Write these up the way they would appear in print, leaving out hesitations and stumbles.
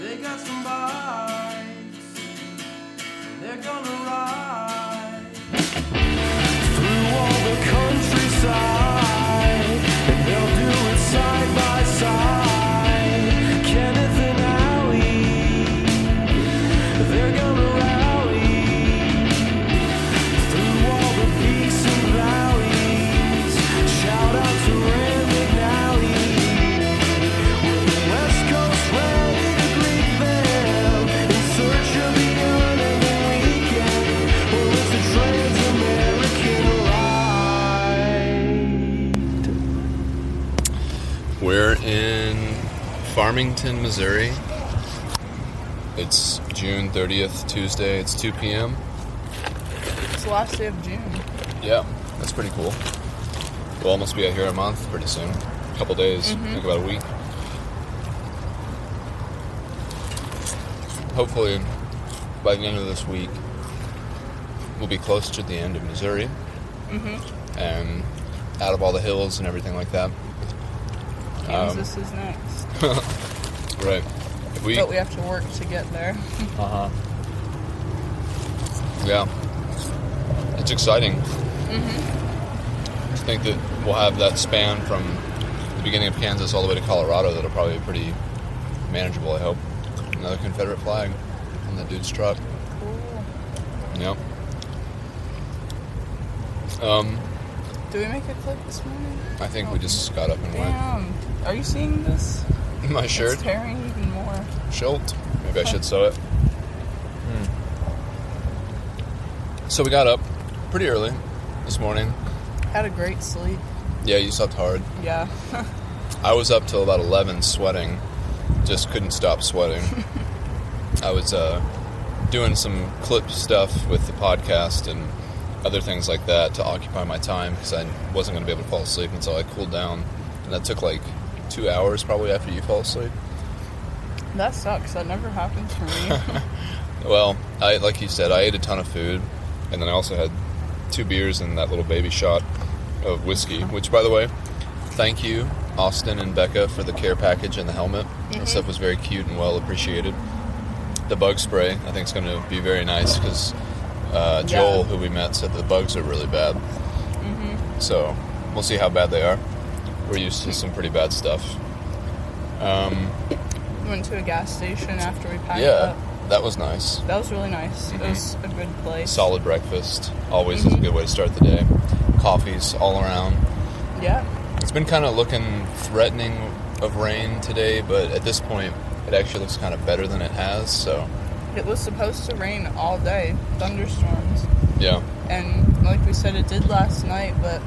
They got some bikes, they're gonna ride through all the countryside, and they'll do it side by side. Kenneth and Allie, they're gonna rally through all the peaks and valleys. Shout out to Rand McNally. We're the West Coast ready to greet them in search of the end of the weekend. Well, it's a trans-American ride. We're in Farmington, Missouri. It's June 30th, Tuesday. It's 2 p.m. It's the last day of June. Yeah, that's pretty cool. We'll almost be out here a month pretty soon. A couple days, I think about a week. Hopefully, by the end of this week, we'll be close to the end of Missouri. And out of all the hills and everything like that. Kansas is next. Right. But we have to work to get there. Yeah. It's exciting. I think that we'll have that span from the beginning of Kansas all the way to Colorado that'll probably be pretty manageable, I hope. Another Confederate flag on that dude's truck. Cool. Yep. Did we make a clip this morning? I think we just got up and went. Damn. Are you seeing this? My shirt? It's tearing even more. Schult. Maybe I should sew it. So we got up pretty early this morning. Had a great sleep. Yeah, you slept hard. Yeah. I was up till about 11 sweating. Just couldn't stop sweating. I was doing some clip stuff with the podcast and other things like that to occupy my time because I wasn't going to be able to fall asleep until I cooled down. And that took like 2 hours probably after you fall asleep. That sucks. That never happens for me. Well, like you said, I ate a ton of food. And then I also had 2 beers and that little baby shot of whiskey. Which, by the way, thank you, Austin and Becca, for the care package and the helmet. That stuff was very cute and well appreciated. The bug spray, I think, is going to be very nice because Joel, who we met, said the bugs are really bad. So we'll see how bad they are. We're used to some pretty bad stuff. We went to a gas station after we packed Yeah, up. that was nice. That was really nice. It was a good place. Solid breakfast. Always is a good way to start the day. Coffees all around. Yeah. It's been kind of looking threatening of rain today, but at this point, it actually looks kind of better than it has, so... It was supposed to rain all day. Thunderstorms. Yeah. And like we said, it did last night, but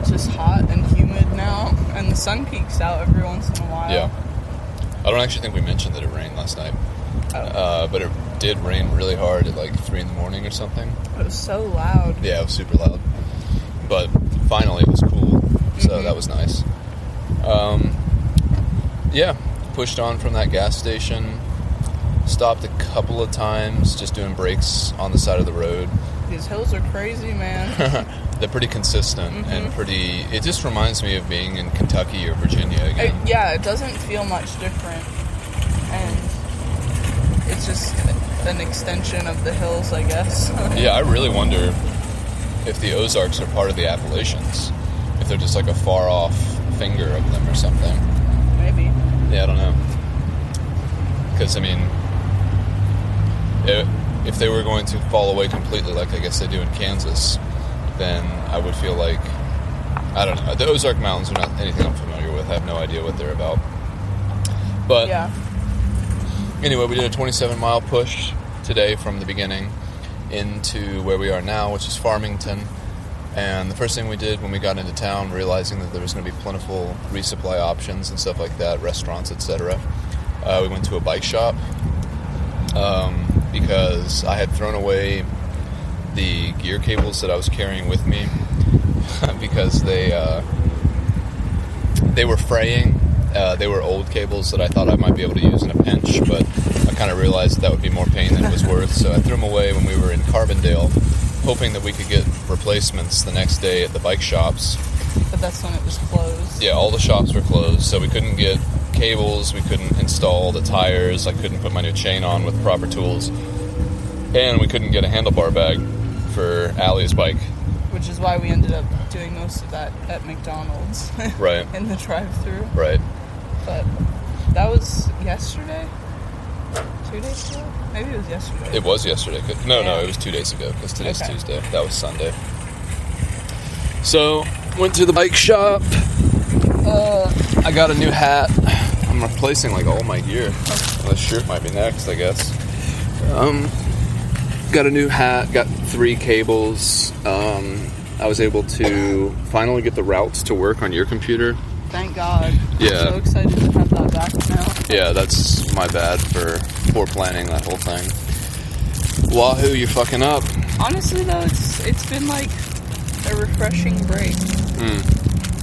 it's just hot and humid now. And the sun peeks out every once in a while. Yeah. I don't actually think we mentioned that it rained last night. But it did rain really hard at like 3 in the morning or something. It was so loud. Yeah, it was super loud. But finally it was cool, so that was nice. Yeah, pushed on from that gas station. Stopped a couple of times, just doing breaks on the side of the road. These hills are crazy, man. They're pretty consistent and pretty... It just reminds me of being in Kentucky or Virginia again. It doesn't feel much different. And it's just an extension of the hills, I guess. Yeah, I really wonder if the Ozarks are part of the Appalachians. If they're just like a far-off finger of them or something. Maybe. Yeah, I don't know. Because, I mean... If they were going to fall away completely, like I guess they do in Kansas, then I would feel like, I don't know. The Ozark Mountains are not anything I'm familiar with. I have no idea what they're about. But anyway, we did a 27-mile push today from the beginning into where we are now, which is Farmington. And the first thing we did when we got into town, realizing that there was going to be plentiful resupply options and stuff like that, restaurants, etc., we went to a bike shop. Because I had thrown away the gear cables that I was carrying with me because they were fraying. They were old cables that I thought I might be able to use in a pinch, but I kind of realized that would be more pain than it was worth, so I threw them away when we were in Carbondale, hoping that we could get replacements the next day at the bike shops. But that's when it was closed. Yeah, all the shops were closed, so we couldn't get cables. We couldn't install the tires. I couldn't put my new chain on with proper tools. And we couldn't get a handlebar bag for Allie's bike. Which is why we ended up doing most of that at McDonald's. Right. In the drive-thru. Right. But that was yesterday? 2 days ago? Maybe it was yesterday. It was yesterday. No, Yeah. it was 2 days ago because today's Okay. Tuesday. That was Sunday. So, went to the bike shop. I got a new hat. I'm replacing like all my gear. This shirt might be next, I guess. Got a new hat. Got 3 cables. I was able to finally get the routes to work on your computer. Thank God. Yeah. I'm so excited to have that back now. Yeah, that's my bad for poor planning that whole thing. Wahoo, you're fucking up. Honestly, though, it's been like a refreshing break.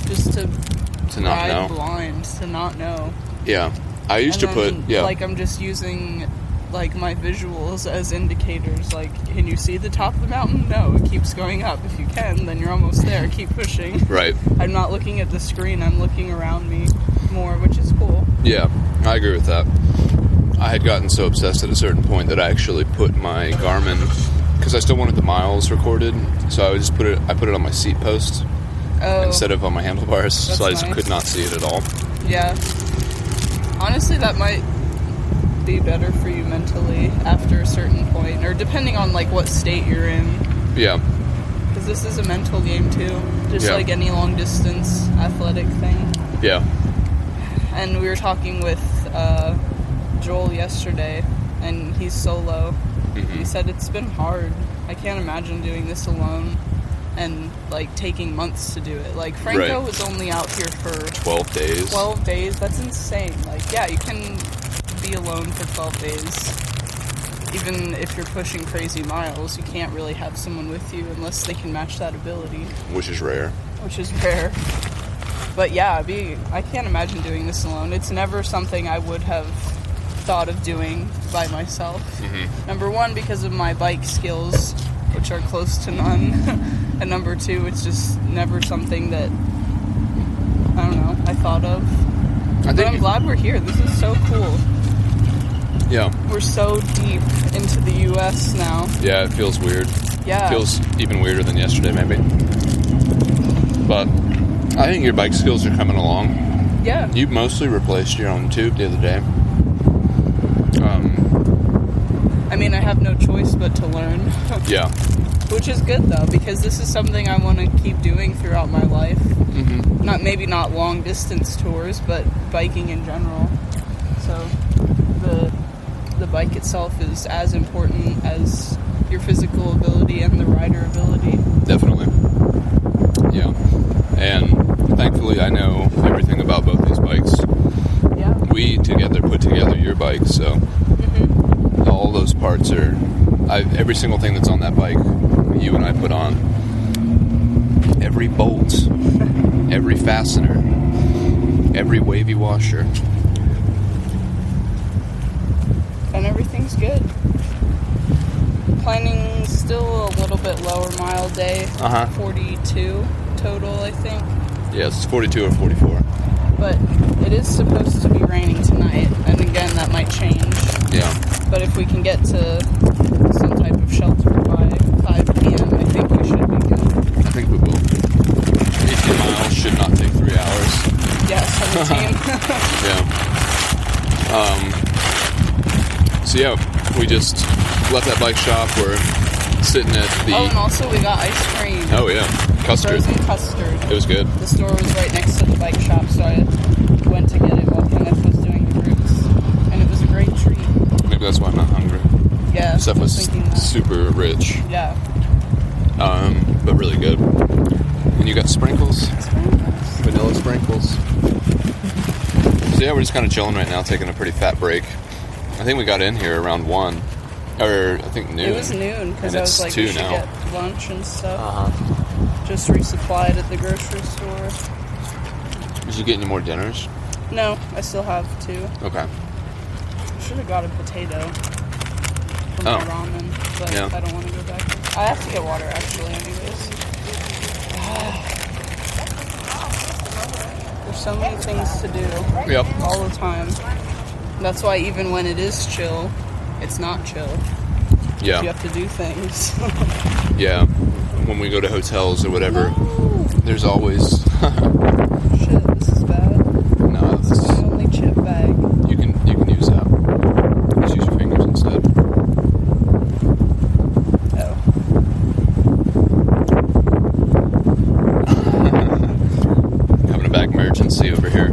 Just to not ride know. blind, to not know. Yeah. I used And to put, then, yeah. like, I'm just using, like, my visuals as indicators. Like, can you see the top of the mountain? No, it keeps going up. If you can, then you're almost there. Keep pushing. Right. I'm not looking at the screen. I'm looking around me more, which is cool. Yeah, I agree with that. I had gotten so obsessed at a certain point that I actually put my Garmin, because I still wanted the miles recorded, so I would just put it on my seat post Oh, instead of on my handlebars, so I That's just nice. could not see it at all. yeah. Honestly, that might be better for you mentally after a certain point, or depending on, like, what state you're in. Yeah, Because this is a mental game, too. Just Yeah. like any long-distance athletic thing. yeah, And we were talking with Joel yesterday, and he's solo. He said it's been hard. I can't imagine doing this alone and, like, taking months to do it. Like, Franco Right. was only out here for 12 days. 12 days. That's insane. Like, yeah, you can be alone for 12 days. Even if you're pushing crazy miles, you can't really have someone with you unless they can match that ability, Which is rare. which is rare. But yeah, I can't imagine doing this alone. It's never something I would have thought of doing by myself. Number one, because of my bike skills, which are close to none. And number two, it's just never something that, I don't know, I thought of. But I'm glad we're here. This is so cool. Yeah, We're so deep into the U.S. now. yeah, it feels weird. Yeah. Feels even weirder than yesterday, maybe. But I think your bike skills are coming along. Yeah. You mostly replaced your own tube the other day. I mean, I have no choice but to learn. Yeah. Which is good, though, because this is something I want to keep doing throughout my life. Maybe not long distance tours, but biking in general. So the bike itself is as important as your physical ability and the rider ability. Definitely. Yeah. And thankfully I know everything about both these bikes. Yeah. We together put together your bike, so all those parts are every single thing that's on that bike you and I put on. Every bolt, every fastener, every wavy washer. And everything's good. Planning still a little bit lower mile day. 42 total, I think. Yeah, it's 42 or 44. But it is supposed to be raining tonight, and again, that might change. Yeah. But if we can get to some type of shelter by 5 p.m., I think we should be good. I think we will. 18 miles should not take 3 hours. Yeah, 17. Yeah. So yeah, we just left that bike shop. We're sitting at the... Oh, and also we got ice cream. Oh, yeah. Custard. Frozen custard. It was good. The store was right next to the bike shop, so I went to get it while Kenneth was doing the groups. And it was a great treat. Maybe that's why I'm not hungry. Yeah, Stuff I was was thinking that. super rich, Yeah. but really good. And you got sprinkles, vanilla sprinkles. So yeah, we're just kind of chilling right now, taking a pretty fat break. I think we got in here around 1, or I think noon. It was noon, because And I was it's like, 2 we should now. get lunch and stuff. Just resupplied at the grocery store. Did you get any more dinners? No, I still have 2. Okay. Should have got a potato for my Oh. ramen, but Yeah. I don't want to go back. I have to get water, actually, anyways. The There's so many things to do Yep. all the time. That's why even when it is chill, it's not chill. Yeah. You have to do things. Yeah. When we go to hotels or whatever, there's always Shit, this is bad. no. This is my only chip bag. You can use that. Just use your fingers instead. Oh. Having a back emergency over here.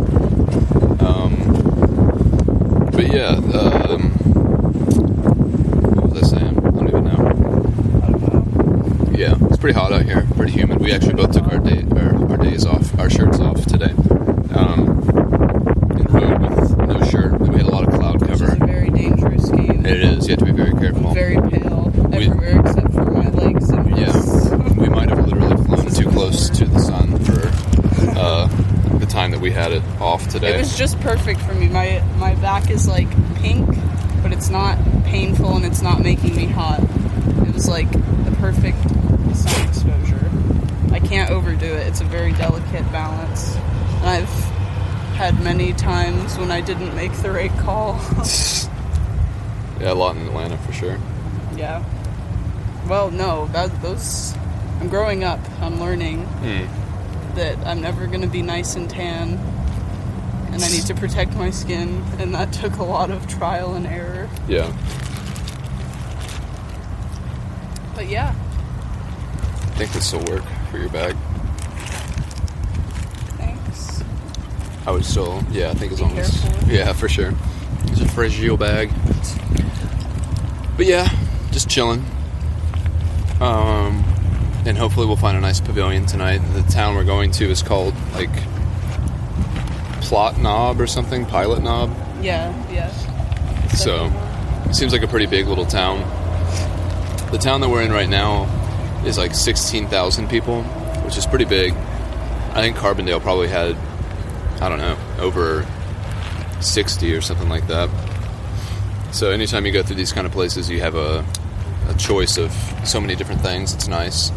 But yeah, what was I saying? I don't even know. I don't know. Yeah, it's pretty hot out here. Pretty humid. We actually both took our days off, our shirts off today. In hood with no shirt. We had a lot of cloud This cover. is a very dangerous game. It is. You have to be very careful. Very pale everywhere except for my legs and Yeah, wrists. we might have literally flown too close to the sun for the time that we had it off today. It was just perfect for me. My back is like pink, but it's not painful and it's not making me hot. It was like the perfect sun exposure. I can't overdo it. It's a very delicate balance. And I've had many times when I didn't make the right call. Yeah, a lot in Atlanta for sure. Yeah. Well, no, those. I'm growing up. I'm learning that I'm never going to be nice and tan, and I need to protect my skin, and that took a lot of trial and error. Yeah. But yeah, I think this will work for your bag. thanks. I would still, yeah, I think as Be long as, careful. yeah, for sure. It's a fragile bag. But yeah, just chilling. And hopefully we'll find a nice pavilion tonight. The town we're going to is called, like, Plot Knob or something, Pilot Knob. Yeah. So, it seems like a pretty big little town. The town that we're in right now is like 16,000 people, which is pretty big. I think Carbondale probably had, I don't know, over 60 or something like that. So anytime you go through these kind of places, you have a choice of so many different things. It's nice.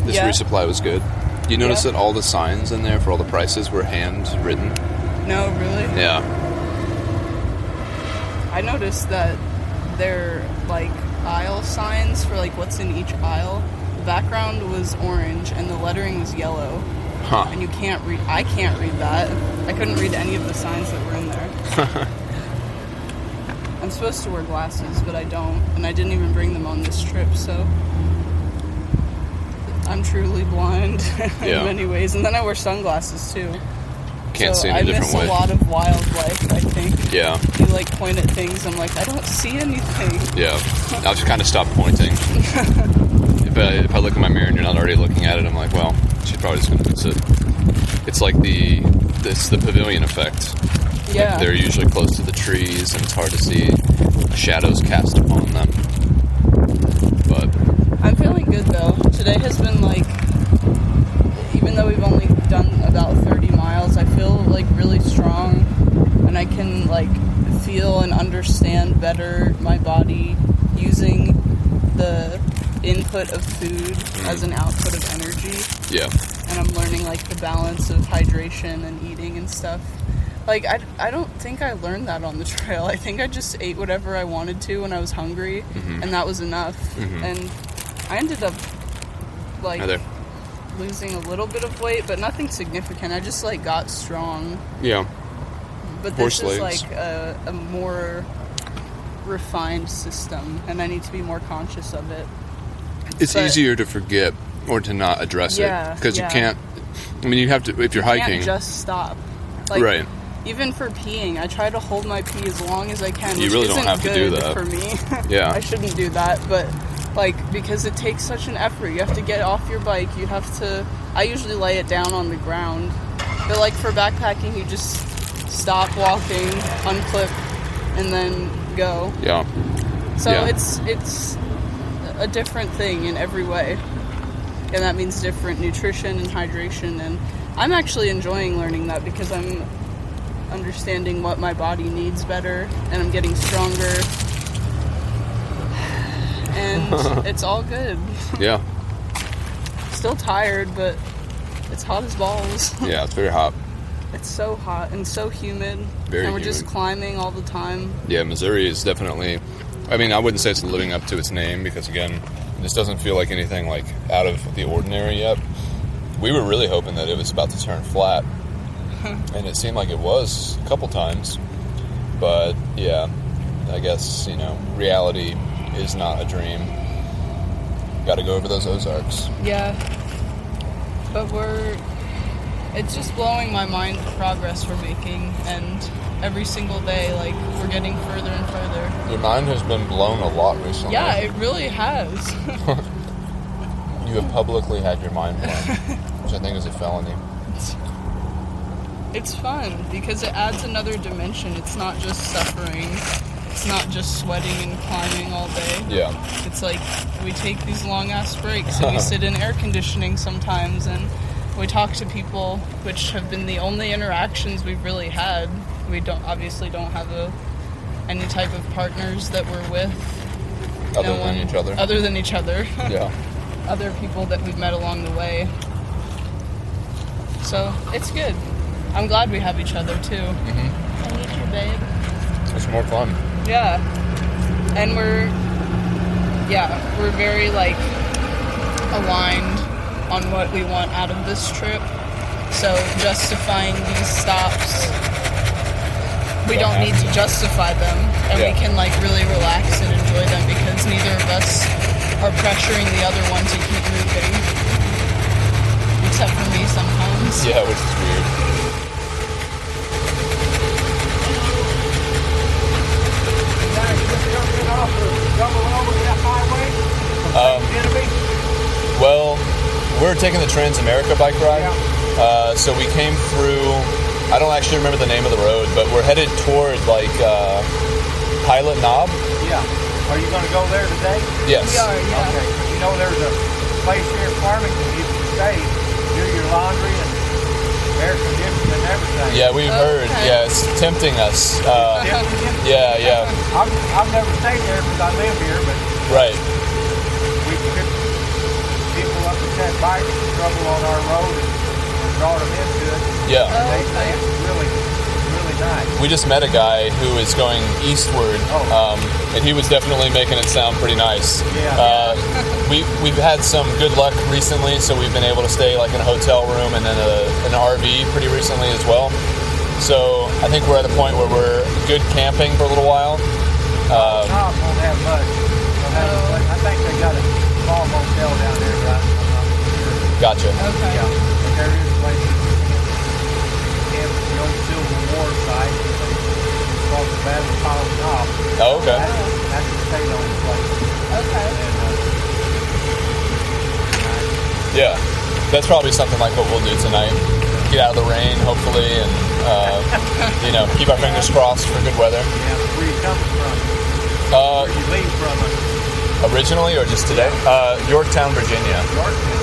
This Yeah. resupply was good. You notice Yeah. that all the signs in there for all the prices were handwritten? No, really? Yeah. I noticed that they're like aisle signs for like what's in each aisle. The background was orange and the lettering was yellow. Huh. And you can't read. I can't read that. I couldn't read any of the signs that were in there. I'm supposed to wear glasses, but I don't, and I didn't even bring them on this trip, so I'm truly blind in Yeah. many ways. And then I wear sunglasses too. Can't so see in I a different miss way. a lot of wildlife, I think. Yeah. You like point at things, I'm like, I don't see anything. Yeah, I'll just kind of stop pointing. if I look in my mirror and you're not already looking at it, I'm like, well, she's probably just going to miss it. It's like the pavilion effect. Yeah. Like they're usually close to the trees, and it's hard to see shadows cast upon them. But I'm feeling good though. Today has been like, even though we've only done about 30 miles, I feel like really strong, and I can like feel and understand better my body using the input of food as an output of energy. yeah, And I'm learning like the balance of hydration and eating and stuff. Like I don't think I learned that on the trail. I think I just ate whatever I wanted to when I was hungry, and that was enough. And I ended up like Hi there. losing a little bit of weight, but nothing significant. I just like got strong. Yeah, But Horse this is legs. like a more refined system, and I need to be more conscious of it. it's But- easier to forget or to not address Yeah, it because yeah. you can't. I mean, you have to if you're Can't hiking. just stop. Like, Right. Even for peeing, I try to hold my pee as long as I can. You which really don't isn't have to do good that. for me. Yeah. I shouldn't do that, but like because it takes such an effort. You have to get off your bike. You have to. I usually lay it down on the ground, but like for backpacking, you just stop walking, unclip, and then go. Yeah, So Yeah. it's a different thing in every way, and that means different nutrition and hydration. And I'm actually enjoying learning that because I'm understanding what my body needs better, and I'm getting stronger, and it's all good. yeah, Still tired, but it's hot as balls. yeah. It's very hot. It's so hot and so humid. Very and we're just humid. climbing all the time. Yeah, Missouri is definitely. I mean, I wouldn't say it's living up to its name because again, this doesn't feel like anything like out of the ordinary yet. We were really hoping that it was about to turn flat, and it seemed like it was a couple times. But yeah, I guess reality is not a dream. Got to go over those Ozarks. Yeah. But it's just blowing my mind the progress we're making, and every single day, like, we're getting further and further. Your mind has been blown a lot recently. Yeah, it really has. You have publicly had your mind blown, which I think is a felony. It's fun because it adds another dimension. It's not just suffering. It's not just sweating and climbing all day. Yeah. It's like we take these long ass breaks and we sit in air conditioning sometimes and we talk to people, which have been the only interactions we've really had. We obviously don't have any type of partners that we're with. Other than each other. Other than each other. Yeah. Other people that we've met along the way. So it's good. I'm glad we have each other too. Mm-hmm. I need you, babe. It's more fun. Yeah. And we're very like aligned on what we want out of this trip. So justifying these stops, we don't need to justify them, and we can like really relax and enjoy them because neither of us are pressuring the other one to keep moving. Except for me sometimes. Yeah, which is weird. Well, we're taking the Transamerica bike ride. So we came through, I don't actually remember the name of the road, but we're headed toward like Pilot Knob. Yeah. Are you going to go there today? Yes. We are, yeah. Okay. You know there's a place here in Farmington you can stay, do your laundry and air conditioning and everything. Yeah, we've heard. Okay. Yeah, it's tempting us. Yeah. I've never stayed there because I live here, but Right. we picked people up that had bike trouble on our road and brought them into it. Yeah. They say it's really nice. We just met a guy who is going eastward, and he was definitely making it sound pretty nice. Yeah. We've had some good luck recently, so we've been able to stay like in a hotel room and then an RV pretty recently as well. So I think we're at a point where we're good camping for a little while. Knob won't have much. I think they got a small motel down there, but I'm not sure. Gotcha. Okay. Yeah, but there is a place camp at the old Civil War site. It's called the Battle of Pilot Knob. Oh, okay. That's the state-owned place. Okay. And, Yeah, that's probably something like what we'll do tonight. Get out of the rain, hopefully, and keep our fingers crossed for good weather. yeah, where you coming from? Where you leave from? Originally or just today? Yorktown, Virginia. Yorktown.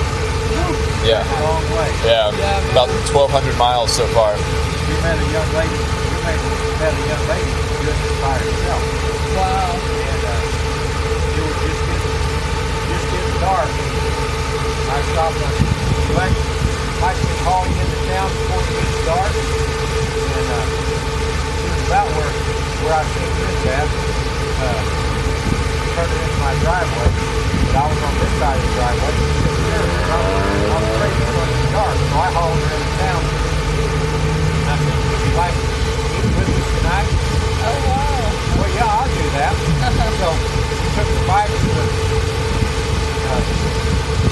Yeah. A long way. Yeah, Yeah, about 1,200 miles so far. You met a young lady. You met a young lady doing this by herself. Wow. And it was just getting dark. I stopped on I can call you into town before it gets dark. And it was about where I seen this at. Turned it into my driveway. But I was on this side of the driveway. I was afraid it was dark, so I hauled her into town. And I said, would you like to eat with us tonight? Oh, wow. Well, yeah, I'll do that. So we took the bike to the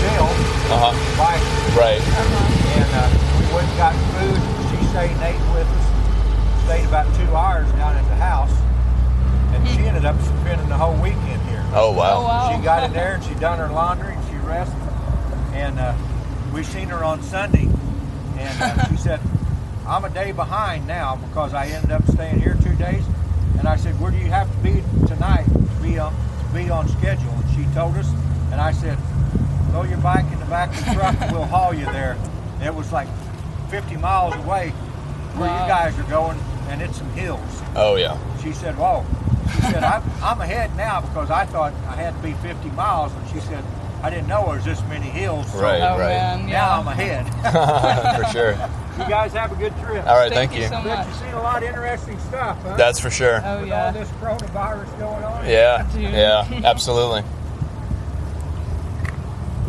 jail. Bike. Right. And we went and got food. She stayed and ate with us. Stayed about 2 hours down at the house. And she ended up spending the whole weekend here. Oh, wow. Oh, wow. She got in there and she done her laundry and she rested. And we seen her on Sunday. And she said, I'm a day behind now because I ended up staying here 2 days. And I said, where do you have to be tonight to be on schedule? And she told us. And I said, throw your bike in the back of the truck and we'll haul you there. And it was like 50 miles away where you guys are going, and it's some hills. Oh, yeah. She said, whoa. She said, I'm ahead now because I thought I had to be 50 miles. And she said, I didn't know there was this many hills. So Right. Oh man, yeah. Now I'm ahead. For sure. You guys have a good trip. All right, Thank thank you so Bet much. you've seen a lot of interesting stuff, huh? That's for sure. Oh With yeah. all this coronavirus going on. Yeah, Dude. yeah, absolutely.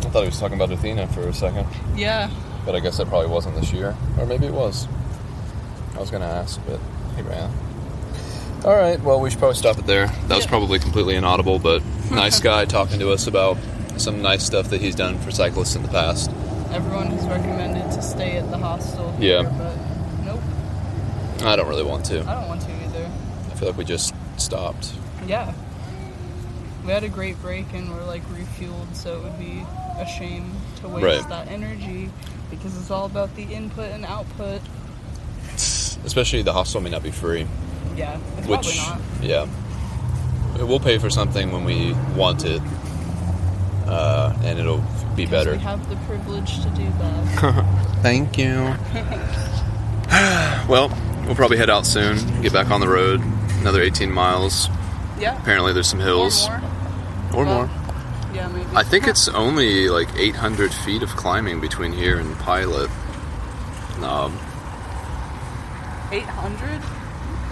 I thought he was talking about Athena for a second, Yeah. but I guess that probably wasn't this year, or maybe it was. I was gonna ask, but he ran. All right, well, we should probably stop it there. That was Yeah. probably completely inaudible, but nice guy talking to us about some nice stuff that he's done for cyclists in the past. Everyone has recommended to stay at the hostel Yeah. here, but nope, I don't really want to. I don't want to either. I feel like we just stopped. Yeah. We had a great break and we're like refueled, so it would be a shame to waste Right. that energy because it's all about the input and output. Especially the hostel may not be free. Yeah, it's Which, probably not. yeah. We'll pay for something when we want it, and it'll be 'Cause better. we have the privilege to do that. Thank you. Well, we'll probably head out soon, get back on the road, another 18 miles. Yeah. Apparently there's some hills. Or more. Or Well, more. Yeah, maybe. I think it's only like 800 feet of climbing between here and Pilot. 800?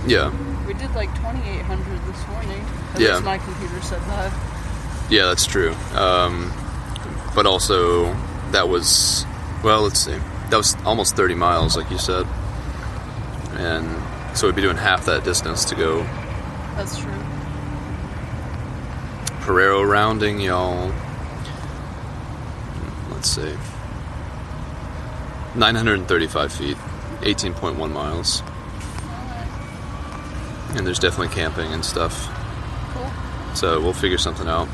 Yeah. We did like 2,800 this morning. At Yeah. least my computer said that. Yeah, that's true. But also, that was, well, let's see. That was almost 30 miles, like you said. And so we'd be doing half that distance to go That's true. Perero rounding, y'all. Let's see. 935 feet, 18.1 miles. And there's definitely camping and stuff. Cool. So we'll figure something out.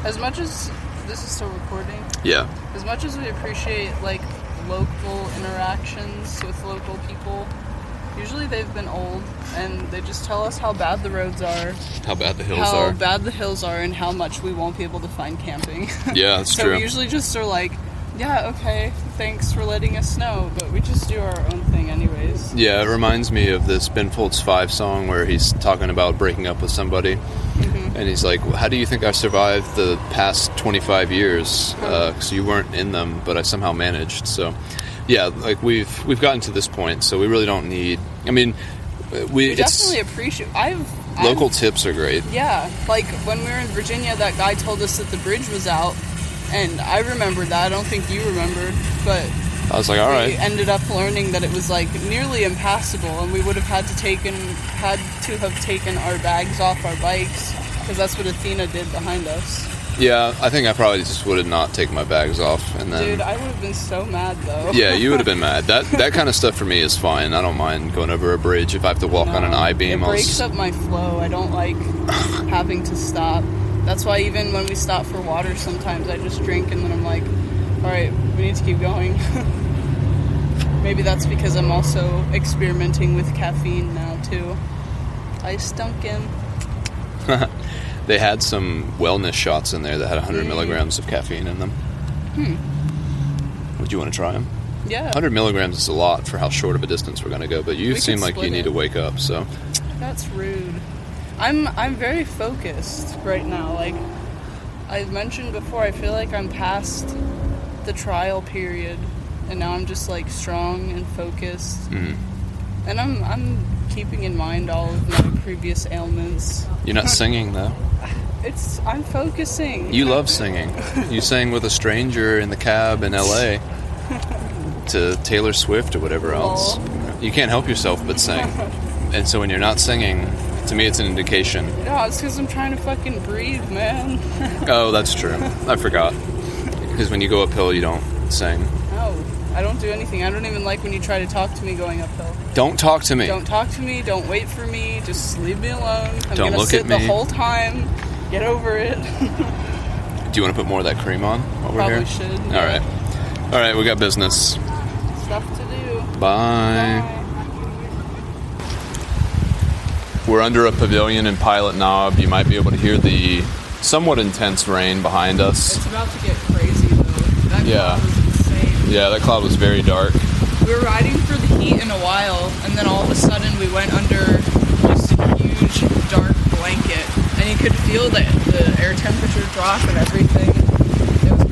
As much as this is still recording, Yeah. as much as we appreciate like local interactions with local people, usually they've been old and they just tell us how bad the roads are, How bad the hills how are. bad the hills are, and how much we won't be able to find camping. Yeah, that's So true. we usually just are like, yeah, okay, thanks for letting us know, but we just do our own thing anyways. Yeah, it reminds me of this Ben Folds 5 song where he's talking about breaking up with somebody. And he's like, how do you think I survived the past 25 years? Because you weren't in them, but I somehow managed. So, yeah, like we've gotten to this point, so we really don't need... I mean, We it's definitely appreciate... local tips are great. Yeah, like when we were in Virginia, that guy told us that the bridge was out, and I remembered that. I don't think you remembered, but I was like, all we right. ended up learning that it was like nearly impassable, and we would have had to have taken our bags off our bikes because that's what Athena did behind us. Yeah, I think I probably just would have not taken my bags off, and then... Dude, I would have been so mad though. Yeah, you would have been mad. That kind of stuff for me is fine. I don't mind going over a bridge if I have to walk on an I-beam. It I'll breaks up my flow. I don't like having to stop. That's why even when we stop for water, sometimes I just drink and then I'm like, all right, we need to keep going. Maybe that's because I'm also experimenting with caffeine now too. Ice Dunkin'. They had some wellness shots in there that had 100 milligrams of caffeine in them. Would you want to try them? Yeah, 100 milligrams is a lot for how short of a distance we're going to go, but you We seem could like you split need it. to wake up, so... that's rude. I'm very focused right now. Like I mentioned before, I feel like I'm past the trial period, and now I'm just like strong and focused. And I'm keeping in mind all of my previous ailments. You're not singing, though. I'm focusing. You love singing. You sang with a stranger in the cab in L.A. to Taylor Swift or whatever else. You can't help yourself but sing. And so when you're not singing, to me it's an indication. No, it's because I'm trying to fucking breathe, man. Oh, that's true. I forgot. Because when you go uphill, you don't sing. No, I don't do anything. I don't even like when you try to talk to me going uphill. Don't talk to me. Don't talk to me. Don't wait for me. Just leave me alone. I'm Don't gonna look sit at the me. whole time. Get over it. Do you want to put more of that cream on while we're Probably here? should. All right. All right, we got business. Stuff to do. Bye. Bye. We're under a pavilion in Pilot Knob. You might be able to hear the somewhat intense rain behind us. It's about to get crazy though. That Yeah. cloud was insane. Yeah, that cloud was very dark. We were riding for the heat in a while, and then all of a sudden we went under just a huge dark blanket, and you could feel the air temperature drop and everything. It was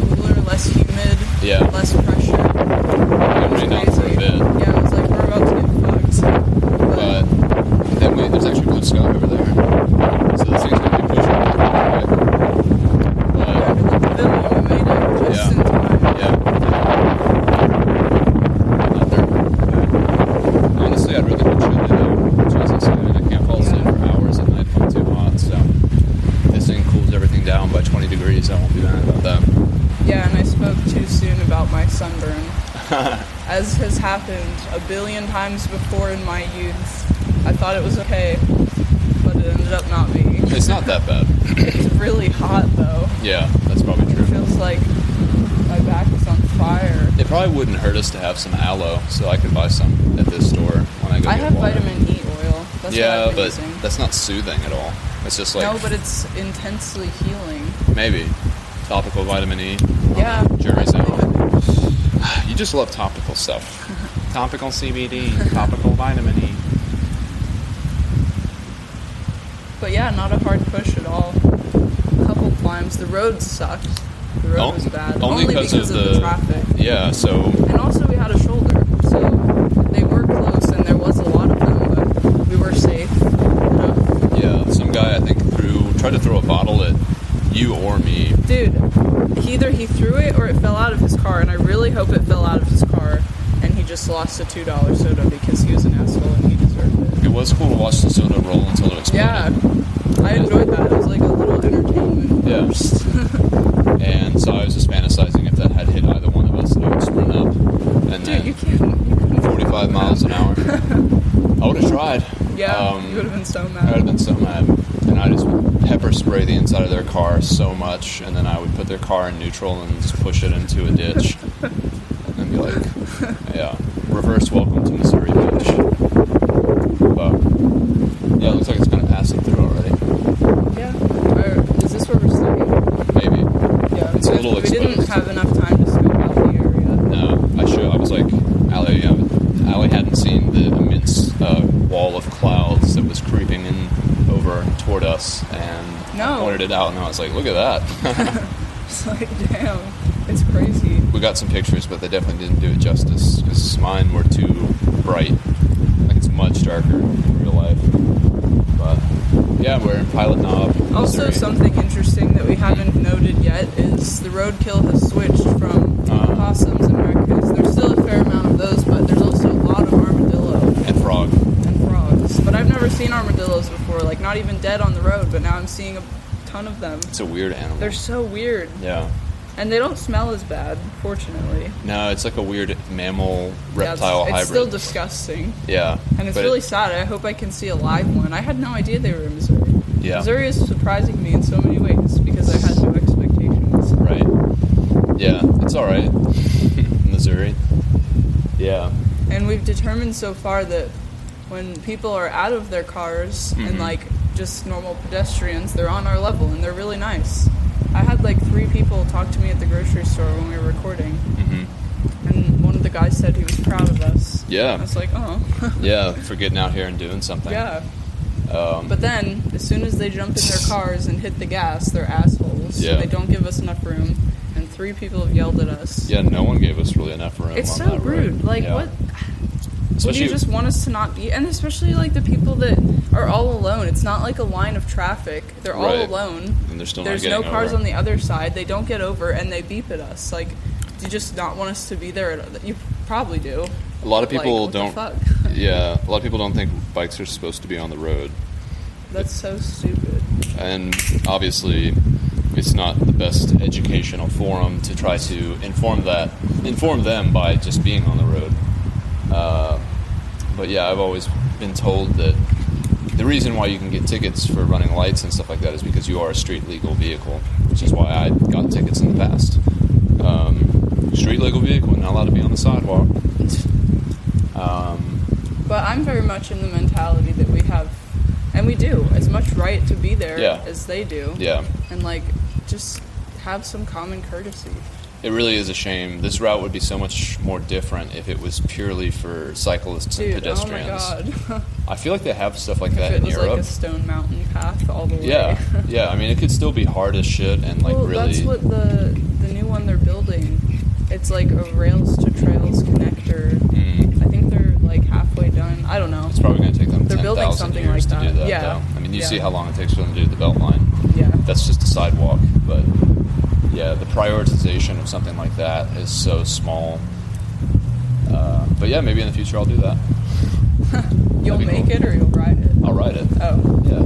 less humid, Yeah. less pressure. It rained out for a bit. Yeah, I was like, we're about to get fucked. But then there's actually blue sky over there. So this thing's going to be pushing back the other way. But, Yeah, good luck with them. We made it just in time. yeah. Out there. Honestly, I'd really go chilly though. Jesus, I mean, I can't fall asleep for hours at night if I'm too hot. So this thing cools everything down by 20 degrees. I won't be mad about that. Yeah, and I spoke too soon about my sunburn. As has happened a billion times before in my youth. I thought it was okay, but it ended up not being. It's not that bad. It's really hot though. Yeah, that's probably It true. feels like my back is on fire. It probably wouldn't hurt us to have some aloe, so I could buy some at this store when I go I get have water. vitamin E oil. That's Yeah, what I've been but using. that's not soothing at all. It's just like No, but it's intensely healing. maybe topical vitamin E. Yeah. Jury's out. You just love topical stuff. Topical CBD, topical vitamin E. But yeah, not a hard push at all. A couple climbs. The road sucked. The road was bad. Only because of the traffic. Yeah, so And also we had a shoulder, so they were close and there was a lot of them, but we were safe enough. yeah, some guy I think tried to throw a bottle at you or me. Dude, either he threw it or it fell out of his car, and I really hope it fell out of his car and he just lost a $2 soda because he was an asshole and he deserved it. It was cool to watch the soda roll until it exploded. Yeah, I enjoyed that. It was like a little entertainment. Yeah. burst. And so I was just fantasizing if that had hit either one of us, that I would sprint up. And Dude, you then can't. 45 miles an hour. I would have tried. Yeah, you would have been so I would mad. have been so mad. And I just would pepper spray the inside of their car so much, and then I would put their car in neutral and just push it into a ditch. And be like, yeah, reverse welcome to Missouri, bitch. But, yeah, it looks like it's kind of passing through already. Yeah. Is this where we're staying? Maybe. Yeah. It's a little we didn't exposed. have enough time to scope out the area. No, I should. I was like, Allie hadn't seen the immense wall of clouds that was creeping in over toward us, and No. pointed it out, and I was like, look at that. It's like, damn, it's crazy. We got some pictures, but they definitely didn't do it justice, because mine were too bright. Like, it's much darker in real life. But, yeah, we're in Pilot Knob, Also, Missouri. something interesting that we haven't noted yet is the roadkill has switched from possums and raccoons. There's still a fair amount of those, but there's also a lot of armadillo And frog. and frogs. But I've never seen armadillos before, like not even dead on the road, but now I'm seeing a ton of them. It's a weird animal. They're so weird. Yeah. And they don't smell as bad, fortunately. No, it's like a weird mammal Yeah, reptile it's hybrid. still disgusting. Yeah. And it's but really sad. I hope I can see a live one. I had no idea they were in Missouri. Yeah. Missouri is surprising me in so many ways because I had no expectations. Right. Yeah, it's all right. Missouri. Yeah. And we've determined so far that when people are out of their cars and like just normal pedestrians, they're on our level and they're really nice. I had like 3 people talk to me at the grocery store when we were recording. And one of the guys said he was proud of us. Yeah. I was like, oh. Yeah, for getting out here and doing something. Yeah. But then, as soon as they jump in their cars and hit the gas, they're assholes. Yeah. They don't give us enough room. And 3 people have yelled at us. Yeah, no one gave us really enough room. It's on so that rude. road. Like, Yeah. what? Would Especially, you just want us to not be? And especially, like, the people that are all alone. It's not like a line of traffic. They're all Right. alone. And they're still not There's getting no cars over. on the other side. They don't get over, and they beep at us. Like, do you just not want us to be there? You probably do. a lot of people Like, don't. what the fuck? Yeah, a lot of people don't think bikes are supposed to be on the road, That's so stupid. and obviously, it's not the best educational forum to try to inform them by just being on the road. But yeah, I've always been told that the reason why you can get tickets for running lights and stuff like that is because you are a street legal vehicle, which is why I got tickets in the past. Street legal vehicle, not allowed to be on the sidewalk. But I'm very much in the mentality that we have, and we do, as much right to be there Yeah. as they do. Yeah. And, like, just have some common courtesy. It really is a shame. This route would be so much more different if it was purely for cyclists Dude, and pedestrians. oh my god. I feel like they have stuff like that If it in was Europe. like a stone mountain path all the way. Yeah, yeah. I mean, it could still be hard as shit and like well, really. that's what the new one they're building. It's like a rails to trails connector. Mm. I think they're like halfway done. I don't know. It's probably going to take them They're building 10,000 something years like to do that. that, Yeah. though. I mean, you Yeah. see how long it takes for them to do the Beltline. Yeah. That's just a sidewalk, but yeah, the prioritization of something like that is so small. But yeah, maybe in the future I'll do that. You'll That'd be make cool. it or you'll ride it. I'll ride it. Oh. Yeah.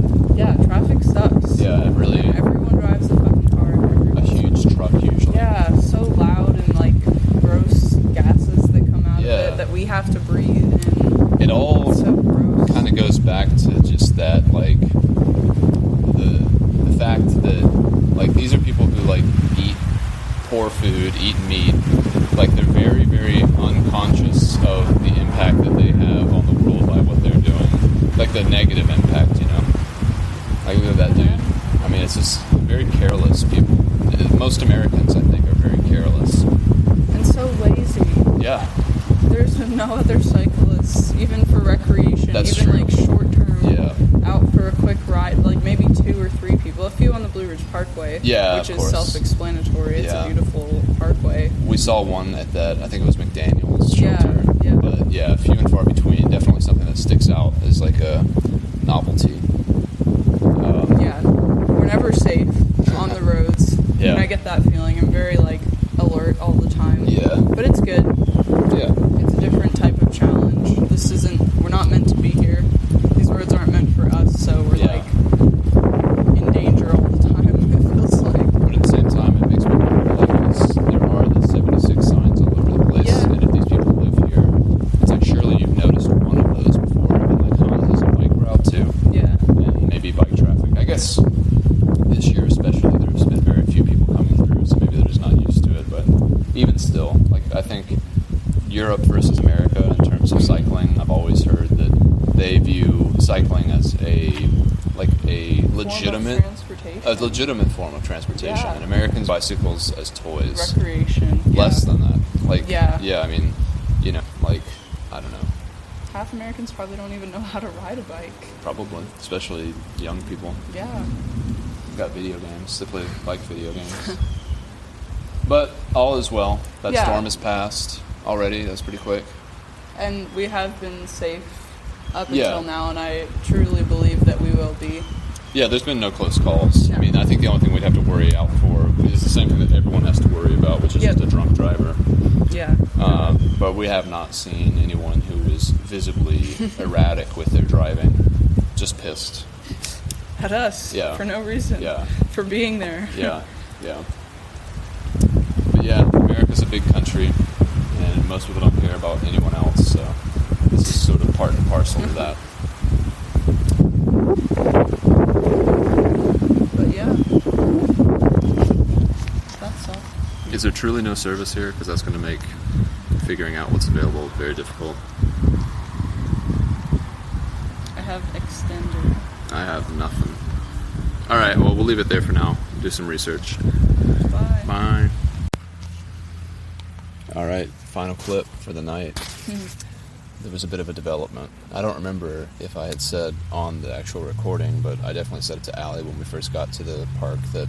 Yeah, traffic sucks. Yeah, it really. Everyone drives a fucking car. A huge truck usually. Yeah, so loud and like gross gases that come out Yeah. of it that we have to breathe in. It all It's so gross. kind of goes back to just that, like, the fact that, like, these are people who, like, eat poor food, eat meat. Like, they're very, very unconscious of the impact that they have on the world by what they're doing. Like, the negative impact, you know? Like, look at that dude. I mean, it's just very careless people. Most Americans, I think, are very careless. And so lazy. Yeah. There's no other cyclists, even for recreation, That's even true. like short term, Yeah. out for a quick ride, like maybe 2 or 3 people. A few on the Blue Ridge Parkway, Yeah, which of is course. self-explanatory. It's Yeah. a beautiful parkway. We saw one at that, I think it was McDaniel's shelter. Yeah, yeah. But yeah, few and far between. Definitely something that sticks out as like a novelty. Yeah, we're never safe on the roads. Yeah. And I get that feeling. I'm very like alert all the time. Yeah. But it's good. Yeah. It's a different type of challenge. We're not meant to be here. These roads aren't meant for us, so we're Yeah. like in danger all the time, it feels like. But at the same time, it makes me wonder, like, 'cause there are the 76 signs all over the place, Yeah. and if these people live here, it's like surely you've noticed one of those before, and like, huh, there's a bike route too, Yeah. and maybe bike traffic. I guess this year especially, there's been very few people coming through, so maybe they're just not used to it, but even still, like, I think Europe versus America in terms of cycling, I've always heard that they view cycling as a legitimate form of transportation, Yeah. and Americans bicycles as toys. Recreation. Less yeah. than that. Like, Yeah. I mean, you know, like, I don't know, Half Americans probably don't even know how to ride a bike. probably, especially young people. Yeah. Got video games, they play bike video games. But all is well. That Yeah. storm has passed already. That's pretty quick. And we have been safe up Yeah. until now, and I truly believe that we will be. Yeah, there's been no close calls. No. I mean, I think the only thing we'd have to worry out for is the same thing that everyone has to worry about, which is Yep. just a drunk driver. Yeah. But we have not seen anyone who is visibly erratic with their driving. Just pissed. At us. Yeah. For no reason. Yeah. For being there. Yeah, yeah. But yeah, America's a big country, and most people don't care about anyone else, so this is sort of part and parcel of that. But yeah. That's all. Is there truly no service here? Because that's going to make figuring out what's available very difficult. I have extended. I have nothing. All right, well, we'll leave it there for now. Do some research. Bye. Bye. All right, final clip for the night. There was a bit of a development. I don't remember if I had said on the actual recording, but I definitely said it to Allie when we first got to the park that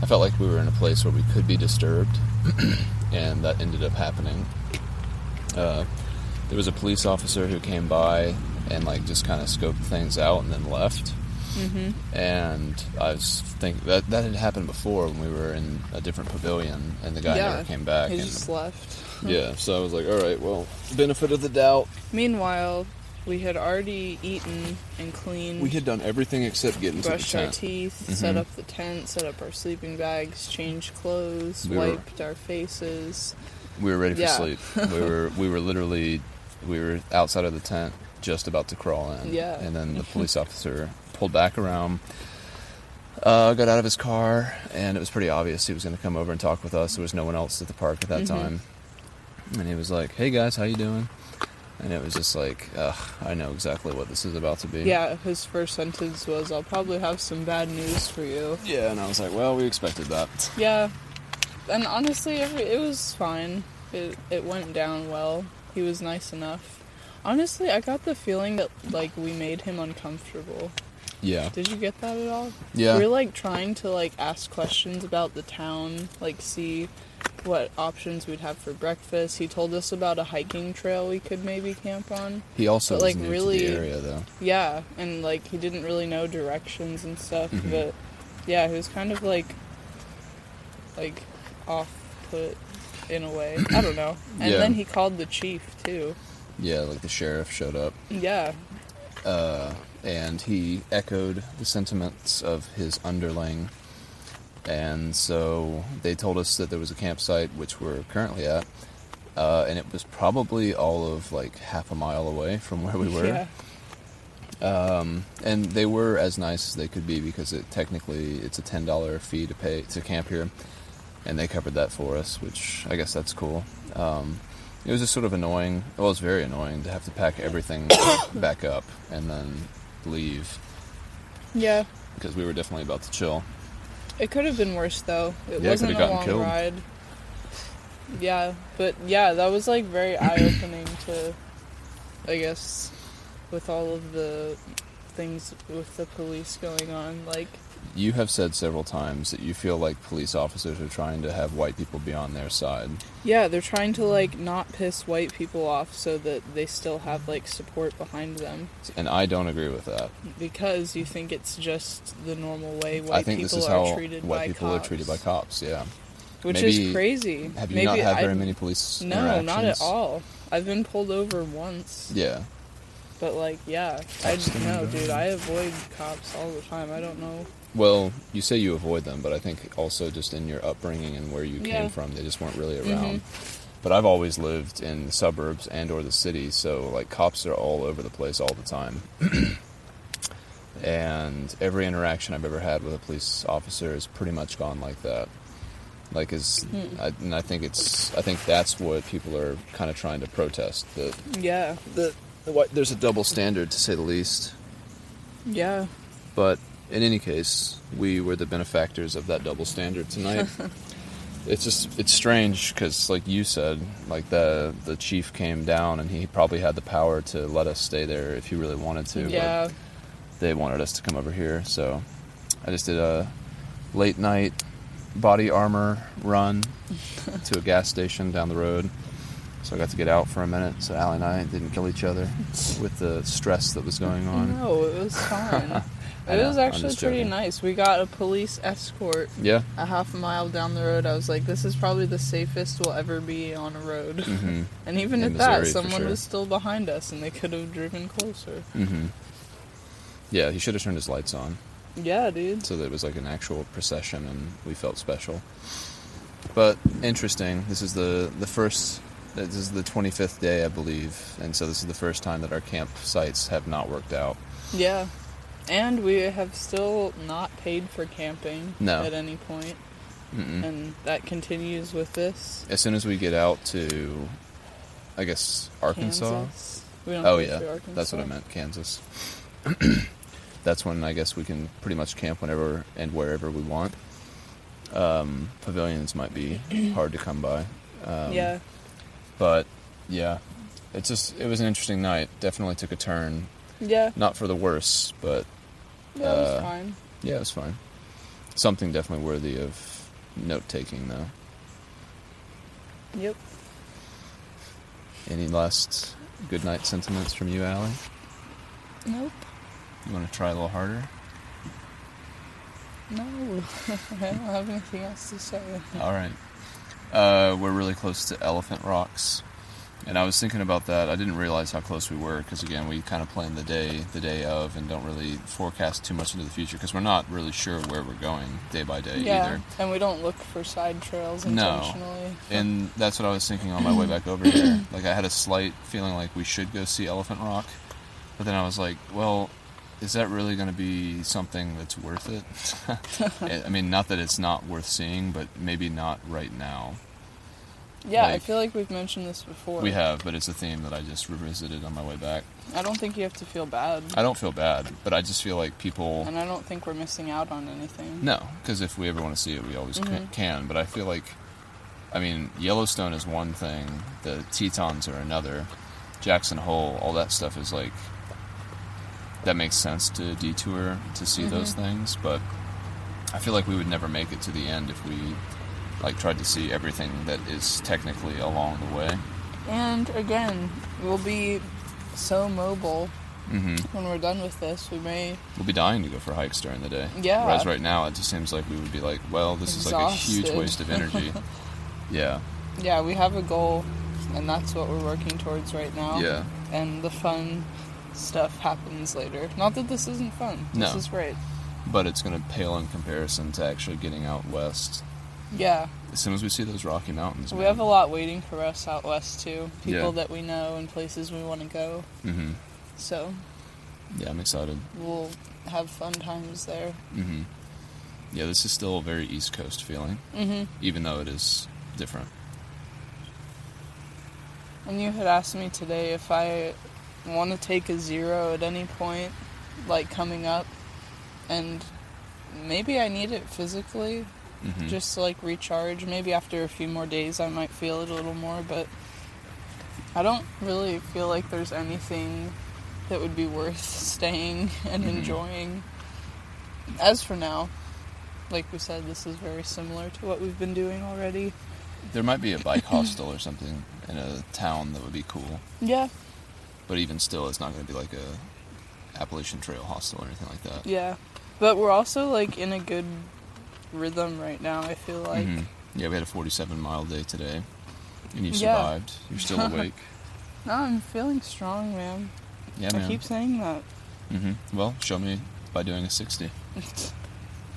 I felt like we were in a place where we could be disturbed, and that ended up happening. There was a police officer who came by and like just kind of scoped things out and then left. And I was thinking that had happened before when we were in a different pavilion, and the guy never came back. He and, just left. yeah, so I was like, all right, well, benefit of the doubt. Meanwhile, we had already eaten and cleaned. We had done everything except get into the brushed our tent. teeth, set up the tent, set up our sleeping bags, changed clothes, We were- wiped our faces. We were ready for Yeah. sleep. We were literally outside of the tent, just about to crawl in. Yeah. And then the police officer pulled back around, got out of his car, and it was pretty obvious he was going to come over and talk with us. There was no one else at the park at that time. And he was like, "Hey guys, how you doing?" And it was just like, I know exactly what this is about to be. Yeah, his first sentence was, "I'll probably have some bad news for you." Yeah, and I was like, well, we expected that. Yeah, and honestly, it was fine. It went down well. He was nice enough. Honestly, I got the feeling that like we made him uncomfortable. Yeah. Did you get that at all? Yeah. We were like trying to like ask questions about the town, like see what options we'd have for breakfast. He told us about a hiking trail we could maybe camp on. He also But, was like, new really- to the area, though. Yeah, and like he didn't really know directions and stuff, Mhm. but yeah, he was kind of like off put in a way. I don't know. And Yeah. then he called the chief too. Yeah, like the sheriff showed up. Yeah. And he echoed the sentiments of his underling. And so they told us that there was a campsite, which we're currently at, and it was probably all of like half a mile away from where we were. Yeah. And they were as nice as they could be because technically it's a $10 fee to pay to camp here, and they covered that for us, which I guess that's cool. It was just sort of annoying. Well, it was very annoying to have to pack everything back up and then leave Yeah. because we were definitely about to chill. It could have been worse though. It Yeah, it wasn't could a have gotten long killed. ride. Yeah, but yeah, that was like very eye-opening to, I guess, with all of the things with the police going on. Like, You have said several times that you feel like police officers are trying to have white people be on their side. yeah, they're trying to like not piss white people off so that they still have like support behind them, And I don't agree with that. because you think it's just the normal way I white think this people is are how treated white by people cops. are treated by cops, yeah. Which Maybe- is crazy. Have you Maybe not had very I- many police No, interactions? not at all. I've been pulled over once. Yeah. But like, yeah, no, dude, I avoid cops all the time. I don't know. Well, you say you avoid them, but I think also just in your upbringing and where you Yeah. came from, they just weren't really around. But I've always lived in the suburbs and or the city, so like cops are all over the place all the time. And every interaction I've ever had with a police officer has pretty much gone like that. Like and I think that's what people are kind of trying to protest. Yeah, There's a double standard, to say the least. yeah, But in any case, we were the benefactors of that double standard tonight. It's strange because, like you said, like the chief came down and he probably had the power to let us stay there if he really wanted to. yeah. But they wanted us to come over here, so I just did a late night body armor run to a gas station down the road. So I got to get out for a minute, so Allie and I didn't kill each other with the stress that was going on. No, it was fun. I It know, was I'm actually just pretty joking. nice. We got a police escort Yeah. a half a mile down the road. I was like, this is probably the safest we'll ever be on a road. Mm-hmm. And even In at that, Missouri, for someone sure. was still behind us and they could have driven closer. Mm-hmm. Yeah, he should have turned his lights on Yeah, dude. so that it was like an actual procession and we felt special. But interesting. This is the 25th day, I believe, and so this is the first time that our campsites have not worked out. Yeah. And we have still not paid for camping No. at any point. Mm-mm. And that continues with this. As soon as we get out to, I guess, Arkansas. Kansas. We don't Oh go yeah, through Arkansas. that's what I meant, Kansas. That's when I guess we can pretty much camp whenever and wherever we want. Pavilions might be hard to come by. Yeah. But yeah, it was an interesting night. Definitely took a turn, Yeah. not for the worse, but Yeah, it was fine. yeah, it was fine. Something definitely worthy of note taking, though. Yep. Any last good night sentiments from you, Allie? Nope. You want to try a little harder? No. I don't have anything else to say. All right. We're really close to Elephant Rocks, and I was thinking about that. I didn't realize how close we were because, again, we kind of plan the day of, and don't really forecast too much into the future because we're not really sure where we're going day by day Yeah. either. And we don't look for side trails No. intentionally. And that's what I was thinking on my way back over here. Like, I had a slight feeling like we should go see Elephant Rock, but then I was like, well, is that really going to be something that's worth it? I mean, not that it's not worth seeing, but maybe not right now. Yeah, I Like- feel like we've mentioned this before. We have, but it's a theme that I just revisited on my way back. I don't think you have to feel bad. I don't feel bad, but I just feel like people... And I don't think we're missing out on anything. No, because if we ever want to see it, we always can. But I feel like, I mean, Yellowstone is one thing, the Tetons are another, Jackson Hole, all that stuff is like, that makes sense to detour to see those things, but I feel like we would never make it to the end if we like tried to see everything that is technically along the way. And again, we'll be so mobile Mm-hmm. when we're done with this. We'll be dying to go for hikes during the day. Yeah. Whereas right now, it just seems like we would be like, well, this is like a huge Exhausted. waste of energy. Yeah. Yeah, we have a goal, and that's what we're working towards right now. Yeah. And the fun stuff happens later. Not that this isn't fun. This No. is great. But it's going to pale in comparison to actually getting out west. Yeah. As soon as we see those Rocky Mountains, We man. have a lot waiting for us out west, too. People Yeah. that we know and places we want to go. Mm-hmm. So Yeah, I'm excited. we'll have fun times there. Mm-hmm. Yeah, this is still a very East Coast feeling, even though it is different. And you had asked me today if I want to take a 0 at any point, like coming up, and maybe I need it physically, Mm-hmm. just to like recharge. Maybe after a few more days I might feel it a little more, but I don't really feel like there's anything that would be worth staying and enjoying. As for now, like we said, this is very similar to what we've been doing already. There might be a bike hostel or something in a town that would be cool. Yeah, But even still, it's not going to be like a Appalachian Trail hostel or anything like that. yeah. But we're also like in a good rhythm right now, I feel like. Mhm. Yeah, we had a 47-mile day today, and you Yeah. survived. You're still awake. No, I'm feeling strong, man. Yeah, I man. keep saying that. Well, show me by doing a 60.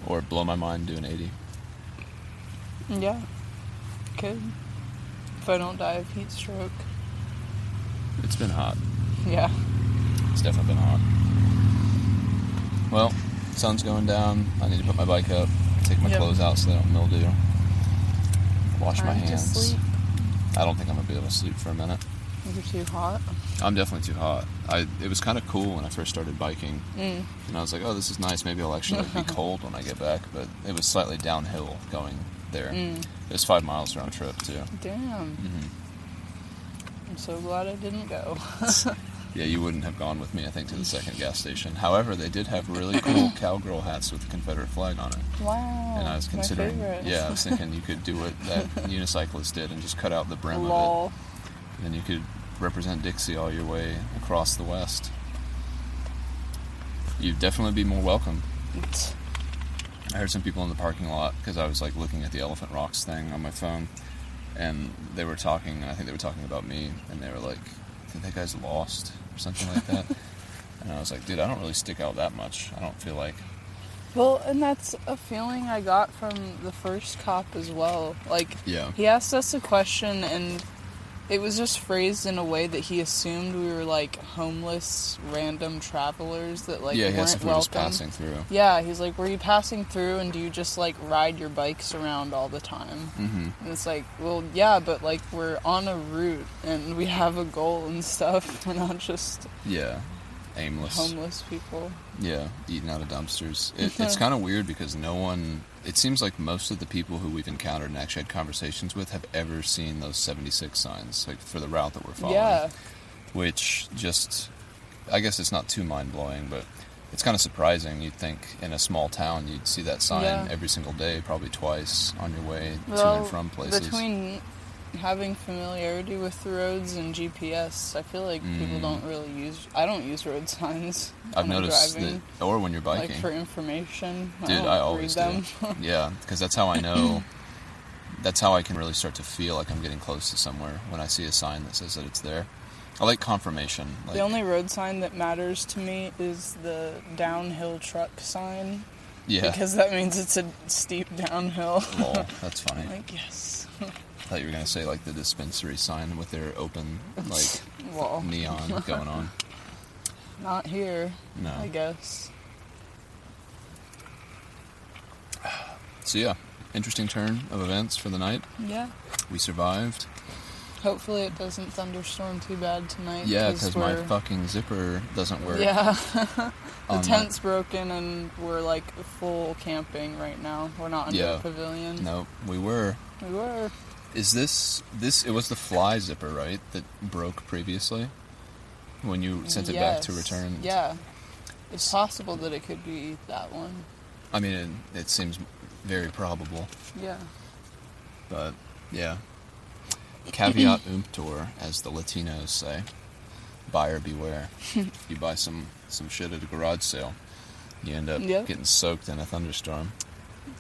Or blow my mind doing 80. Yeah. Could. If I don't die of heat stroke. It's been hot. Yeah. It's definitely been hot. Well, sun's going down. I need to put my bike up, take my Yep. clothes out so they don't mildew. Wash my Time to hands. sleep. I don't think I'm going to be able to sleep for a minute. You're too hot. I'm definitely too hot. It was kind of cool when I first started biking. And I was like, oh, this is nice. Maybe I'll actually be cold when I get back. But it was slightly downhill going there. It was 5 miles round trip, too. Damn. I'm so glad I didn't go. Yeah, you wouldn't have gone with me, I think, to the second gas station. However, they did have really cool cowgirl hats with the Confederate flag on it. Wow. And I was considering, My favorite. yeah, I was thinking you could do what that unicyclist did and just cut out the brim Lol. of it. And then you could represent Dixie all your way across the West. You'd definitely be more welcome. I heard some people in the parking lot because I was like looking at the Elephant Rocks thing on my phone, and they were talking, and I think they were talking about me, and they were like, I think that guy's lost or something like that. And I was like, dude, I don't really stick out that much. I don't feel like. Well, and that's a feeling I got from the first cop as well. Like, Yeah. he asked us a question, and it was just phrased in a way that he assumed we were, like, homeless, random travelers that, like, Yeah, he asked weren't if we were just welcome. passing through. Yeah, he's like, were you passing through, and do you just, like, ride your bikes around all the time? Mm-hmm. And it's like, well, yeah, but, like, we're on a route, and we have a goal and stuff. We're not just Yeah. Aimless. homeless people. Yeah, eating out of dumpsters. It's kind of weird because no one... It seems like most of the people who we've encountered and actually had conversations with have ever seen those 76 signs, like, for the route that we're following. Yeah. Which just... I guess it's not too mind-blowing, but it's kind of surprising. You'd think in a small town you'd see that sign Yeah. every single day, probably twice on your way to Well, and from places. between having familiarity with the roads and GPS, I feel like people don't really use... I don't use road signs I've when I'm noticed driving. that... Or when you're biking. Like, for information. Dude, don't I always do. read them. Yeah, because that's how I know. That's how I can really start to feel like I'm getting close to somewhere when I see a sign that says that it's there. I like confirmation. Like, The only road sign that matters to me is the downhill truck sign. yeah, Because that means it's a steep downhill. lol, that's funny. Like, yes. I thought you were gonna say like the dispensary sign with their open like Well, neon going on. not here, No. I guess. So yeah, interesting turn of events for the night. Yeah. We survived. Hopefully it doesn't thunderstorm too bad tonight. Yeah, because my we're- fucking zipper doesn't work. Yeah. The on my- tent's broken and we're like full camping right now. We're not under Yeah. a pavilion. No, we were. We were. Is this? It was the fly zipper, right? That broke previously when you sent it back to Yes. return. Yeah. It's possible that it could be that one. I mean, it seems very probable. Yeah. But yeah, caveat emptor, as the Latinos say. Buyer beware. If you buy some shit at a garage sale, you end up Yep. getting soaked in a thunderstorm.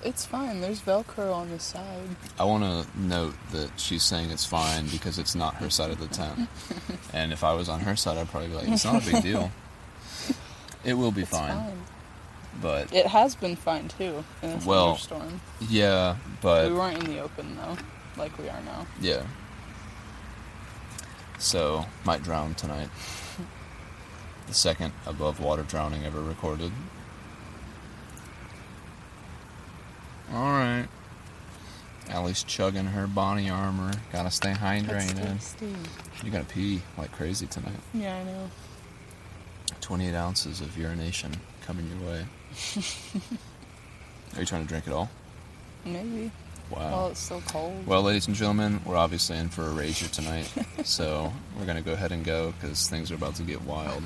It's fine. There's Velcro on the side. I want to note that she's saying it's fine because it's not her side of the tent. And if I was on her side, I'd probably be like, it's not a big deal. It will be It's fine. But, It has been fine too in a Well, thunderstorm. yeah, but, We weren't in the open though, like we are now. yeah. So, might drown tonight. The second above water drowning ever recorded. Alright. Allie's chugging her Bonnie armor. Gotta stay hydrated. You're gonna pee like crazy tonight. Yeah, I know. 28 ounces of urination coming your way. Are you trying to drink it all? Maybe. Wow. Well, it's still cold. Well, ladies and gentlemen, we're obviously in for a rager tonight, so we're going to go ahead and go because things are about to get wild.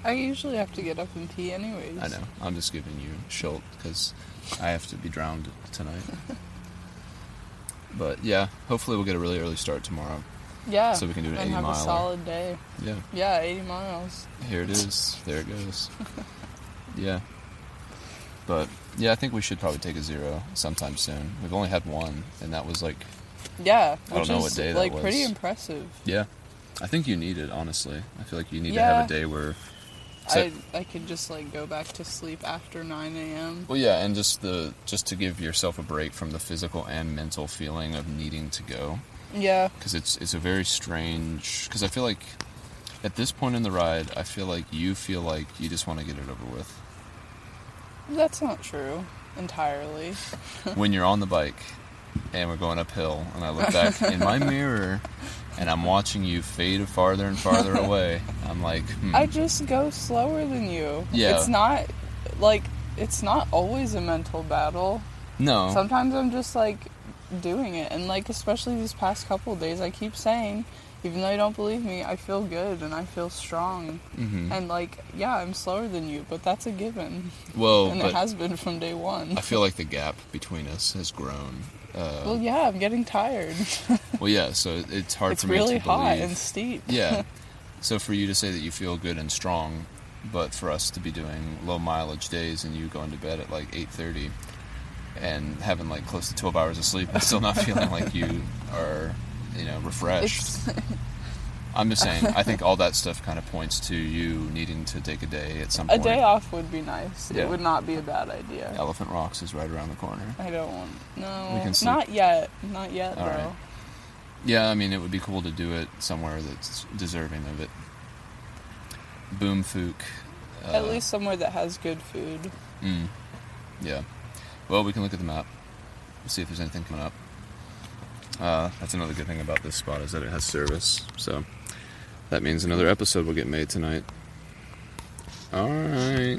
I usually have to get up and pee anyways. I know. I'm just giving you shit because I have to be drowned tonight. But yeah, hopefully we'll get a really early start tomorrow. Yeah. So we can do an and 80 have miler. a solid day. Yeah. Yeah, 80 miles. Here it is. There it goes. Yeah. But yeah, I think we should probably take a 0 sometime soon. We've only had one, and that was like, Yeah, I don't which know is what day that like was. pretty impressive. yeah. I think you need it, honestly. I feel like you need to Yeah. have a day where. So- I could just like go back to sleep after 9 a.m. Well, yeah, and just to give yourself a break from the physical and mental feeling of needing to go, Yeah. because it's a very strange. Because I feel like at this point in the ride, I feel like you just want to get it over with. That's not true entirely. When you're on the bike and we're going uphill, and I look back in my mirror and I'm watching you fade farther and farther away, I'm like, I just go slower than you. Yeah. It's not always a mental battle. no, Sometimes I'm just like doing it, and like especially these past couple of days, I keep saying, even though you don't believe me, I feel good and I feel strong. Mhm. And like, yeah, I'm slower than you, but that's a given, well, and but it has been from day one. I feel like the gap between us has grown. Well, yeah, I'm getting tired. Well, yeah, so it's hard It's for me really to believe. hot and steep. Yeah. So for you to say that you feel good and strong, but for us to be doing low mileage days and you going to bed at like 8:30 and having like close to 12 hours of sleep and still not feeling like you are, refreshed. It's, I'm just saying, I think all that stuff kind of points to you needing to take a day at some a point. day off would be nice. Yeah. It would not be a bad idea. Elephant Rocks is right around the corner. I don't want. No, We can sleep. not yet. Not yet, All though. right. Yeah, I mean, it would be cool to do it somewhere that's deserving of it. Boom Fook. At least somewhere that has good food. Yeah. Well, we can look at the map, see if there's anything coming up. That's another good thing about this spot is that it has service. So that means another episode will get made tonight. All right.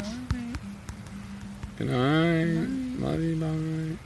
Good night. Love you. Bye.